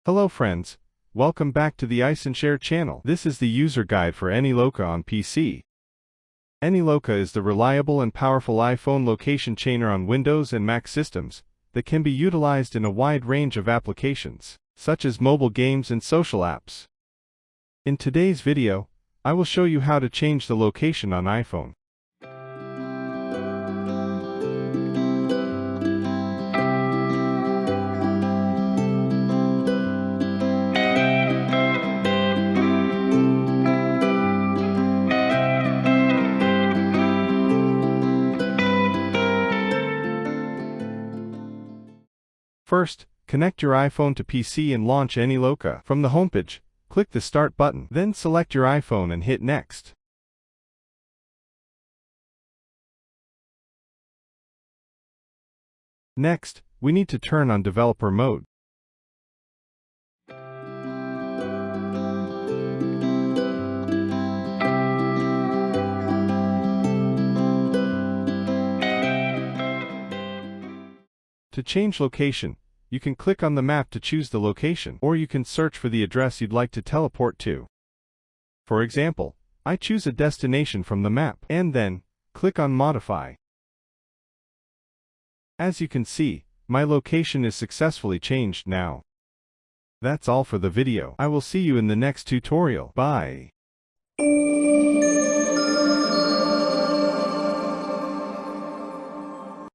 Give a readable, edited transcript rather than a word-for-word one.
Hello friends, welcome back to the iSunshare channel. This is the user guide for AnyLoca on PC. AnyLoca is the reliable and powerful iPhone location chainer on Windows and Mac systems that can be utilized in a wide range of applications, such as mobile games and social apps. In today's video, I will show you how to change the location on iPhone. First, connect your iPhone to PC and launch AnyLoca. From the homepage, click the Start button, then select your iPhone and hit Next. Next, we need to turn on developer mode. To change location, you can click on the map to choose the location, or you can search for the address you'd like to teleport to. For example, I choose a destination from the map, and then click on Modify. As you can see, my location is successfully changed now. That's all for the video. I will see you in the next tutorial. Bye.